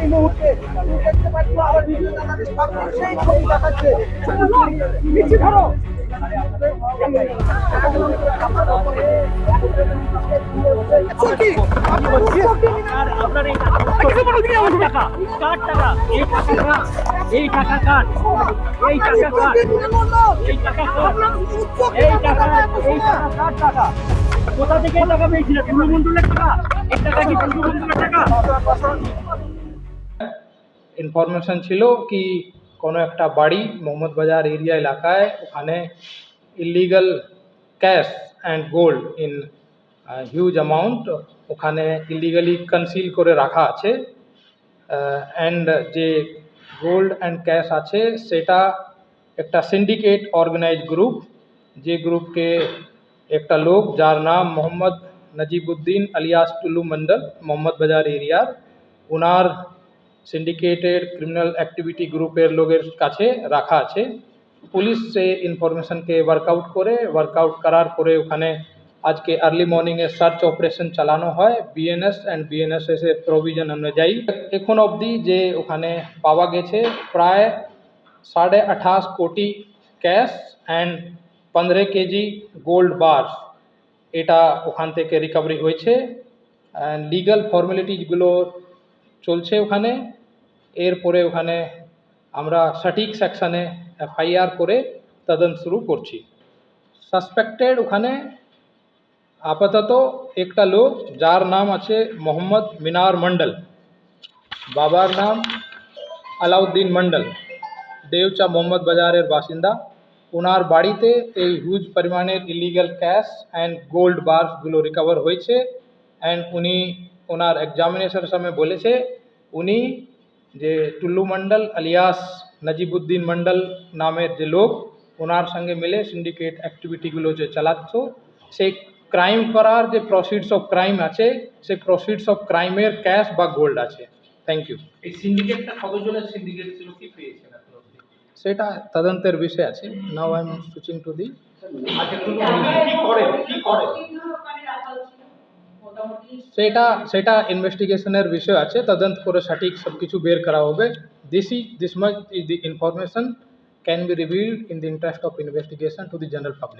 এই মুহূর্তে তুমি দেখতে পাচ্ছ আমার ভিডিও জার্নালিস্ট সামনে সেই ছবি দেখাচ্ছে। পিছিয়ে ধরো। কি? আপনার এই টাকা কাট টাকা এই টাকা এই টাকা কাট এই টাকা কাট এই টাকা কাট এই টাকা কাট টাকা কোথা থেকে এই টাকা পেয়েছিল? তৃণমূলের টাকা? এই টাকা কি তৃণমূলের টাকা? ইনফরমেশন ছিল কি কোনো একটা বাড়ি মোহাম্মদ বাজার এরিয়া এলাকায় ওখানে illegal cash and gold in huge amount ওখানে ইলিগালি কনসিল করে রাখা আছে অ্যান্ড যে গোল্ড অ্যান্ড ক্যাশ আছে সেটা একটা সিন্ডিকেট অর্গানাইজ গ্রুপ, যে গ্রুপকে একটা লোক যার নাম মোহাম্মদ নজিবুদ্দিন আলিয়াস টুল্লু মন্ডল মোহাম্মদ বাজার এরিয়ার, ওনার সিন্ডিকেটেড ক্রিমিনাল অ্যাক্টিভিটি গ্রুপের লোকের কাছে রাখা আছে। পুলিশ সেই ইনফরমেশনকে ওয়ার্কআউট করার পরে ওখানে আজকে আর্লি মর্নিংয়ে সার্চ অপারেশন চালানো হয় বিএনএস অ্যান্ড বিএনএসএস এর প্রভিশন অনুযায়ী। এখন অবধি যে ওখানে পাওয়া গেছে প্রায় 28.5 কোটি ক্যাশ অ্যান্ড 15 কেজি গোল্ড বার, এটা ওখান থেকে রিকভারি হয়েছে। লিগ্যাল ফর্মালিটিসগুলো চলছে ওখানে। এরপরে ওখানে আমরা সঠিক সেকশনে এফআইআর করে তদন্ত শুরু করছি। সাসপেক্টেড ওখানে আপাতত একটা লোক যার নাম আছে মোহাম্মদ মিনার মন্ডল, বাবার নাম আলাউদ্দিন মন্ডল, দেওচা মোহাম্মদ বাজারের বাসিন্দা। ওনার বাড়িতে এই হিউজ পরিমাণের ইলিগাল ক্যাশ অ্যান্ড গোল্ড বারগুলো রিকভার হয়েছে অ্যান্ড উনি ওনার এক্সামিনেশনের সময় বলেছে উনি যে টুল্লু মন্ডল আলিয়াস নজিবুদ্দিন মন্ডল নামের যে লোক ওনার সঙ্গে মিলে সিন্ডিকেট অ্যাক্টিভিটিগুলো যে চালাতো, সেই ক্রাইম করার যে প্রসিডস অফ ক্রাইম আছে সেই প্রসিডস অফ ক্রাইমের ক্যাশ বা গোল্ড আছে। Thank you. এই সিন্ডিকেটটা কতজনের সিন্ডিকেট ছিল, কি পেয়েছেন আপনারা? সেটা তদন্তের বিষয় আছে। Now I am switching to the আচ্ছা, কি করে সেটা ইনভেস্টিগেশনের বিষয় আছে, তদন্ত করে সঠিক সব কিছু বের করা হবে। This much is the information can be revealed in the interest of investigation to the general public.